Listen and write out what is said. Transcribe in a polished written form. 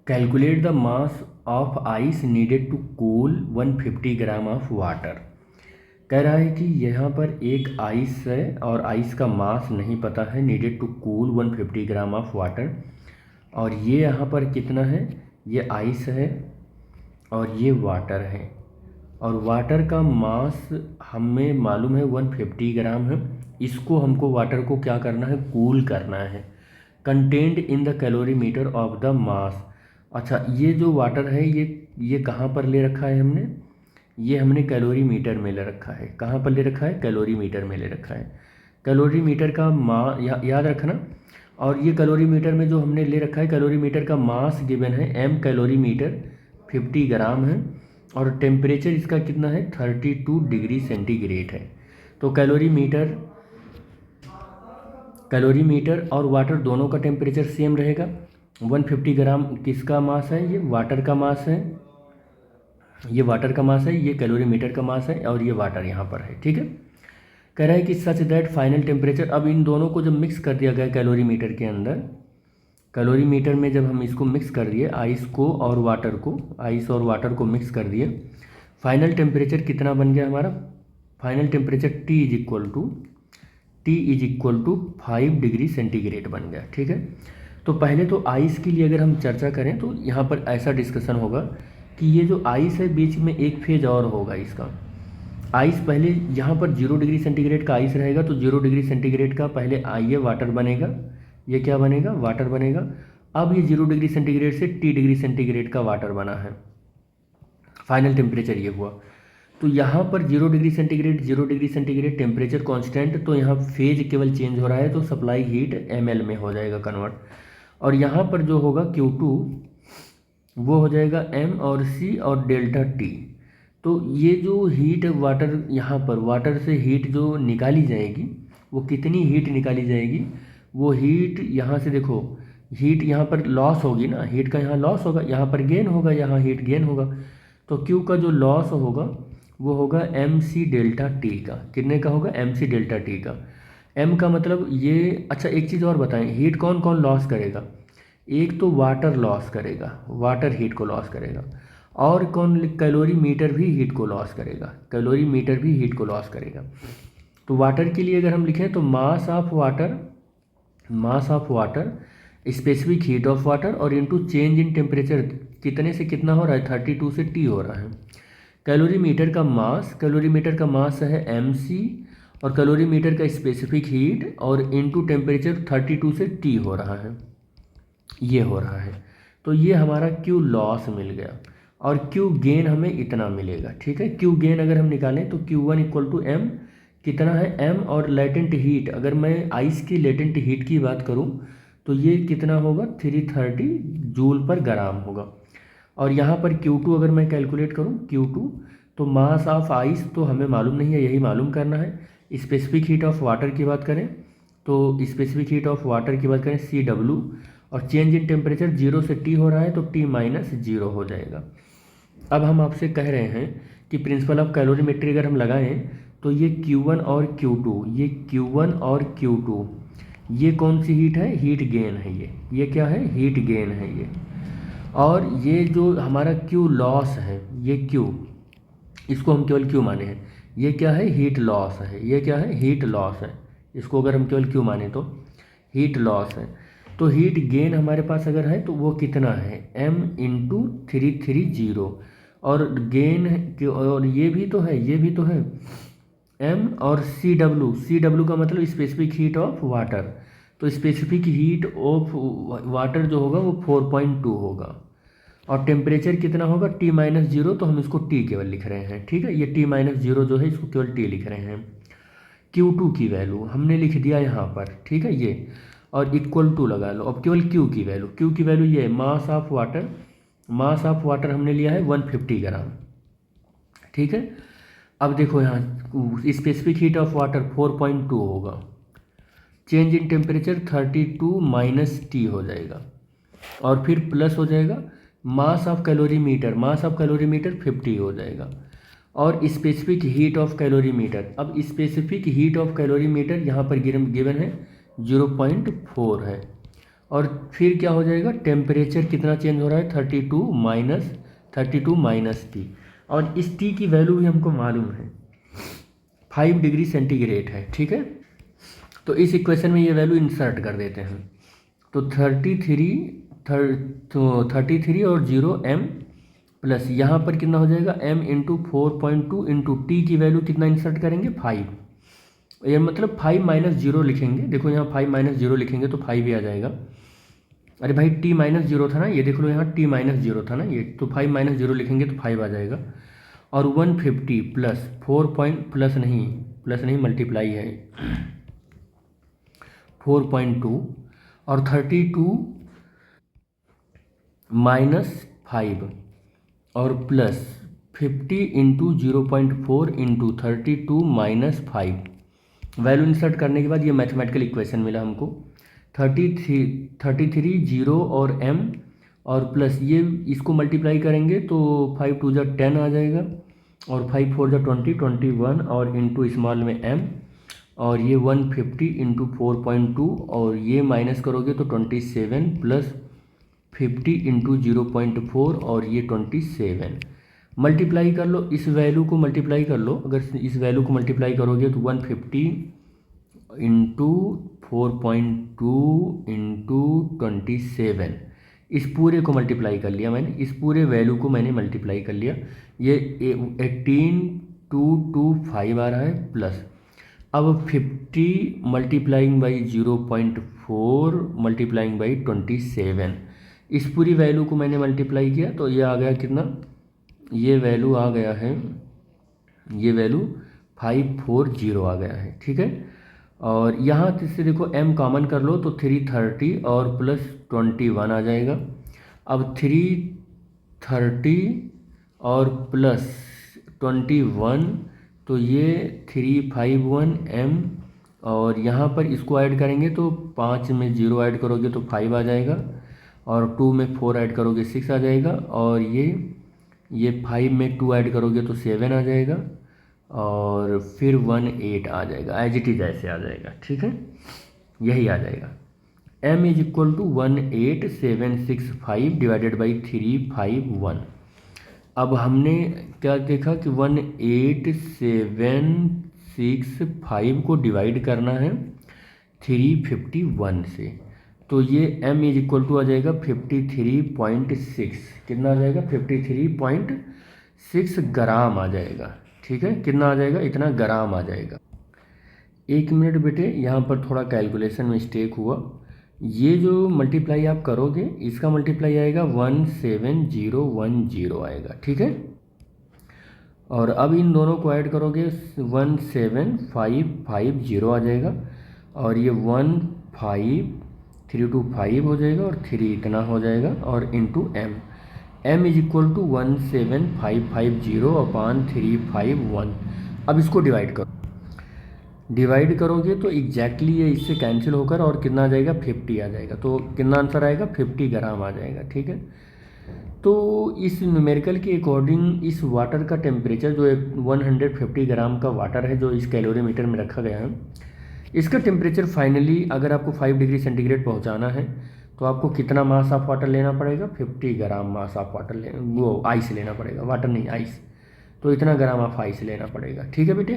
Calculate the mass of ice needed to cool 150 gram of water. कह रहा है कि यहाँ पर एक आइस है और आइस का मास नहीं पता है, needed to cool 150 gram of water. और ये यहाँ पर कितना है, ये आइस है और ये वाटर है, और वाटर का मास हमें मालूम है 150 ग्राम है। इसको हमको वाटर को क्या करना है, कूल करना है। Content in the calorimeter of the mass. अच्छा, ये जो वाटर है ये कहाँ पर ले रखा है हमने, ये हमने कैलोरीमीटर में ले रखा है। कहाँ पर ले रखा है, कैलोरीमीटर में ले रखा है। कैलोरीमीटर का याद रखना। और ये कैलोरीमीटर में जो हमने ले रखा है, कैलोरीमीटर का मास गिवन है m कैलोरीमीटर 50 ग्राम है, और टेम्परेचर इसका कितना है 32 डिग्री सेंटीग्रेड है। तो कैलोरीमीटर और वाटर दोनों का टेम्परेचर सेम रहेगा। 150 ग्राम किसका मास है, ये वाटर का मास है, ये वाटर का मास है, ये कैलोरीमीटर का मास है, और ये वाटर यहाँ पर है। ठीक है, कह रहा है कि सच दैट फाइनल टेम्परेचर। अब इन दोनों को जब मिक्स कर दिया गया कैलोरीमीटर के अंदर, कैलोरीमीटर में जब हम इसको मिक्स कर दिए, आइस और वाटर को मिक्स कर दिए, फाइनल टेम्परेचर कितना बन गया हमारा, final temperature T is equal to 5 degree centigrade बन गया। ठीक है, तो पहले तो आइस के लिए अगर हम चर्चा करें तो यहाँ पर ऐसा डिस्कशन होगा कि ये जो आइस है बीच में एक फेज और होगा इसका। आइस पहले यहाँ पर 0 डिग्री सेंटीग्रेड का आइस रहेगा, तो 0 डिग्री सेंटीग्रेड का पहले ये वाटर बनेगा, ये क्या बनेगा, वाटर बनेगा। अब ये 0 डिग्री सेंटीग्रेड से T डिग्री सेंटीग्रेड का वाटर बना है, फाइनल टेम्परेचर ये हुआ। तो यहाँ पर 0 डिग्री सेंटीग्रेड टेम्परेचर कांस्टेंट, तो यहाँ फेज केवल चेंज हो रहा है, तो सप्लाई हीट ml में हो जाएगा कन्वर्ट। और यहाँ पर जो होगा Q2 वो हो जाएगा m और c और डेल्टा T। तो ये जो हीट वाटर, यहाँ पर वाटर से हीट जो निकाली जाएगी, वो कितनी हीट निकाली जाएगी, वो हीट यहाँ से देखो, हीट यहाँ पर लॉस होगी ना, हीट का यहाँ लॉस होगा, यहाँ पर गेन होगा, यहाँ हीट गेन होगा। तो Q का जो लॉस होगा वो होगा MC डेल्टा T का। कितने का होगा, MC डेल्टा T का। M का मतलब ये, अच्छा एक चीज़ और बताएं, हीट कौन कौन लॉस करेगा, एक तो वाटर लॉस करेगा, वाटर हीट को लॉस करेगा, और कौन, कैलोरीमीटर भी हीट को लॉस करेगा, कैलोरीमीटर भी हीट को लॉस करेगा। तो वाटर के लिए अगर हम लिखें तो mass of water specific heat of water और इनटू चेंज इन टेम्परेचर, कितने से कितना हो रहा है, 32 से T हो रहा है। कैलोरीमीटर का मास है MC, और कैलोरीमीटर का स्पेसिफिक हीट और इनटू टेम्परेचर 32 से T हो रहा है, ये हो रहा है। तो ये हमारा Q लॉस मिल गया, और Q गेन हमें इतना मिलेगा। ठीक है, Q गेन अगर हम निकालें तो Q1 इक्वल टू M, कितना है M, और लेटेंट हीट, अगर मैं आइस की लेटेंट हीट की बात करूं तो ये कितना होगा, 330 जूल पर ग्राम होगा। और यहाँ पर Q2 अगर मैं कैलकुलेट करूँ Q2, तो मास ऑफ आइस तो हमें मालूम नहीं है, यही मालूम करना है। स्पेसिफिक हीट ऑफ वाटर की बात करें तो स्पेसिफिक हीट ऑफ वाटर की बात करें CW, और चेंज इन टेम्परेचर 0 से T हो रहा है, तो T माइनस 0 हो जाएगा। अब हम आपसे कह रहे हैं कि प्रिंसिपल ऑफ कैलोरीमेट्री अगर हम लगाएं तो ये Q1 और Q2, ये Q1 और Q2, ये कौन सी हीट है, हीट गेन है, ये क्या है, हीट गेन है ये। और ये जो हमारा Q लॉस है, ये Q, इसको हम केवल Q माने हैं, ये क्या है, हीट लॉस है, ये क्या है, हीट लॉस है। इसको अगर हम केवल Q माने तो हीट लॉस है। तो हीट गेन हमारे पास अगर है तो वो कितना है, M इंटू 330, और गेन, और ये भी तो है M, और CW का मतलब स्पेसिफिक हीट ऑफ वाटर। तो स्पेसिफिक हीट ऑफ वाटर जो होगा वो 4.2 होगा, और टेम्परेचर कितना होगा, T माइनस 0, तो हम इसको T केवल लिख रहे हैं। ठीक है, ये T माइनस 0 जो है इसको केवल T लिख रहे हैं। Q2 की वैल्यू हमने लिख दिया यहाँ पर, ठीक है ये, और इक्वल टू लगा लो। अब केवल Q की वैल्यू ये है, मास ऑफ वाटर हमने लिया है 150 ग्राम। ठीक है, अब देखो यहाँ स्पेसिफिक हीट ऑफ वाटर 4.2 होगा, change in temperature 32 minus T हो जाएगा, और फिर प्लस हो जाएगा मास ऑफ कैलोरीमीटर 50 हो जाएगा, और स्पेसिफिक हीट ऑफ कैलोरीमीटर। अब स्पेसिफिक हीट ऑफ कैलोरीमीटर यहाँ पर गिवन है 0.4 है, और फिर क्या हो जाएगा, टेम्परेचर कितना चेंज हो रहा है, 32 माइनस टी, और इस टी की वैल्यू भी हमको मालूम है 5 डिग्री सेंटीग्रेड है, ठीक है। तो इस इक्वेशन में ये वैल्यू इंसर्ट कर देते हैं, तो 33 और 0 m प्लस यहाँ पर कितना हो जाएगा m इंटू 4.2 इंटू टी की वैल्यू कितना इंसर्ट करेंगे 5, ये मतलब 5 माइनस 0 लिखेंगे, देखो यहाँ 5 माइनस 0 लिखेंगे तो 5 ही आ जाएगा। अरे भाई t माइनस 0 था ना, ये देख लो यहाँ t माइनस 0 था ना ये, तो 5 माइनस 0 लिखेंगे तो 5 आ जाएगा। और 150 प्लस 4 पॉइंट प्लस नहीं मल्टीप्लाई है 4.2 और 32 माइनस 5 और plus 50 into 0.4 into 32 minus 5, value insert करने के बाद ये मैथमेटिकल इक्वेशन मिला हमको 33 0 और m और प्लस ये इसको मल्टीप्लाई करेंगे तो 5 2 जा 10 आ जाएगा और 5 4 जा 21 और इंटू स्मॉल में m और ये 150 इंटू 4.2 और ये माइनस करोगे तो 27 प्लस 50 इंटू 0.4 और ये 27 मल्टीप्लाई कर लो, इस वैल्यू को मल्टीप्लाई कर लो, अगर इस वैल्यू को मल्टीप्लाई करोगे तो 150 इंटू 4.2 इंटू 27, इस पूरे को मल्टीप्लाई कर लिया मैंने, इस पूरे वैल्यू को मैंने मल्टीप्लाई कर लिया, ये 18225 आ रहा है प्लस अब 50 मल्टीप्लाइंग बाई 0.4 मल्टीप्लाइंग बाई 27, इस पूरी वैल्यू को मैंने मल्टीप्लाई किया तो ये आ गया कितना, ये वैल्यू आ गया है, ये वैल्यू 540 आ गया है, ठीक है। और यहाँ से देखो m कॉमन कर लो तो 330 और प्लस 21 आ जाएगा। अब 330 और प्लस 21 तो ये 351 m और यहाँ पर इसको ऐड करेंगे तो 5 में 0 ऐड करोगे तो 5 आ जाएगा और 2 में 4 ऐड करोगे 6 आ जाएगा और ये 5 में 2 ऐड करोगे तो 7 आ जाएगा और फिर 1 8 आ जाएगा, एज इट इज ऐसे आ जाएगा, ठीक है, यही आ जाएगा। m is equal to 18765 divided by 351। अब हमने क्या देखा कि 18765 को डिवाइड करना है 351 से, तो ये m इज इक्वल टू आ जाएगा 53.6, कितना आ जाएगा 53.6 ग्राम आ जाएगा, ठीक है, कितना आ जाएगा, इतना ग्राम आ जाएगा। 1 मिनट बेटे, यहाँ पर थोड़ा कैलकुलेशन मिस्टेक हुआ, ये जो मल्टीप्लाई आप करोगे इसका मल्टीप्लाई आएगा 17010 आएगा, ठीक है। और अब इन दोनों को ऐड करोगे 17550 आ जाएगा और ये 15325 हो जाएगा और 3 इतना हो जाएगा और into m is equal to 17550 upon 351। अब इसको डिवाइड करोगे तो एग्जैक्टली ये इससे कैंसिल होकर और कितना आ जाएगा 50 आ जाएगा, तो कितना आंसर आएगा 50 ग्राम आ जाएगा, ठीक है। तो इस न्यूमेरिकल के अकॉर्डिंग इस वाटर का टेम्परेचर जो 150 ग्राम का वाटर है जो इस कैलोरीमीटर में रखा गया है, इसका टेम्परेचर फाइनली अगर आपको 5 डिग्री सेंटीग्रेड पहुंचाना है तो आपको कितना मास ऑफ वाटर लेना पड़ेगा, 50 ग्राम मास ऑफ वाटर वो आइस लेना पड़ेगा, वाटर नहीं आइस, तो इतना ग्राम ऑफ आइस लेना पड़ेगा, ठीक है बेटे।